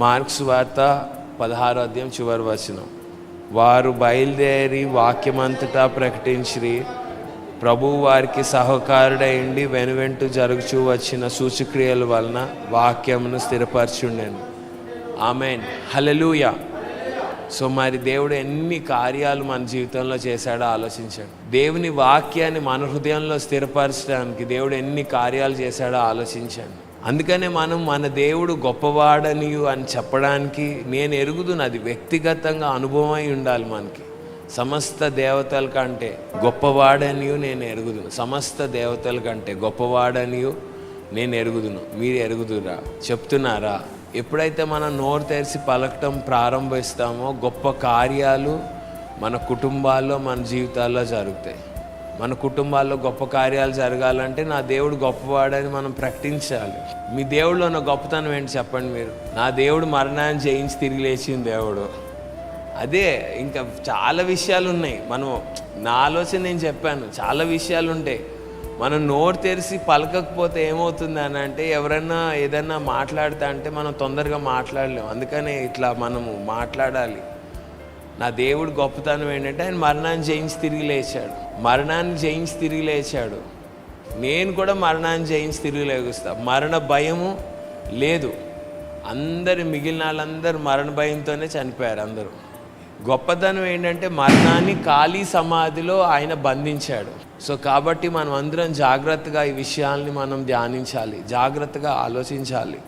Marks వార్త 16వ అధ్యాయం చివరి వచనం. వారు బయలుదేరి వాక్యమంతటా ప్రకటించిరి. ప్రభువు వారికి సహకారుడైండి వెనువెంటూ జరుగుచూ వచ్చిన సూచక్రియల వలన వాక్యమును స్థిరపరచుండెను. ఆమేన్, హల్లెలూయా. సో మరి దేవుడు ఎన్ని కార్యాలు మన జీవితంలో చేశాడో ఆలోచించాడు. దేవుని వాక్యాన్ని మన హృదయంలో స్థిరపరచడానికి దేవుడు ఎన్ని కార్యాలు చేశాడో ఆలోచించాడు. అందుకనే మనం మన దేవుడు గొప్పవాడని అని చెప్పడానికి నేను ఎరుగుదును, అది వ్యక్తిగతంగా అనుభవం అయి ఉండాలి మనకి. సమస్త దేవతల కంటే గొప్పవాడనియు నేను ఎరుగుదును, సమస్త దేవతల కంటే గొప్పవాడనియు నేను ఎరుగుదును. మీరు ఎరుగుదురా? చెప్తున్నారా? ఎప్పుడైతే మనం నోరు తెరిచి పలకటం ప్రారంభిస్తామో గొప్ప కార్యాలు మన కుటుంబాల్లో మన జీవితాల్లో జరుగుతాయి. మన కుటుంబాల్లో గొప్ప కార్యాలు జరగాలంటే నా దేవుడు గొప్పవాడని మనం ప్రకటించాలి. మీ దేవుడిలో ఉన్న గొప్పతనం ఏంటి చెప్పండి మీరు? నా దేవుడు మరణాన్ని జయించి తిరిగి లేచిన దేవుడు. అదే, ఇంకా చాలా విషయాలు ఉన్నాయి. మనం నా ఆలోచన నేను చెప్పాను, చాలా విషయాలు ఉంటాయి. మనం నోరు తెరిచి పలకకపోతే ఏమవుతుంది అని అంటే, ఎవరన్నా ఏదన్నా మాట్లాడుతా అంటే మనం తొందరగా మాట్లాడలేము. అందుకనే ఇట్లా మనము మాట్లాడాలి. నా దేవుడు గొప్పతనం ఏంటంటే ఆయన మరణాన్ని జయించి తిరిగి లేచాడు. మరణాన్ని జయించి తిరిగి లేచాడు. నేను కూడా మరణాన్ని జయించి తిరిగి లేగుస్తా. మరణ భయము లేదు. మిగిలిన వాళ్ళందరూ మరణ భయంతోనే చనిపోయారు అందరూ. గొప్పతనం ఏంటంటే మరణాన్ని ఖాళీ సమాధిలో ఆయన బంధించాడు. సో కాబట్టి మనం అందరం జాగ్రత్తగా ఈ విషయాల్ని మనం ధ్యానించాలి, జాగ్రత్తగా ఆలోచించాలి.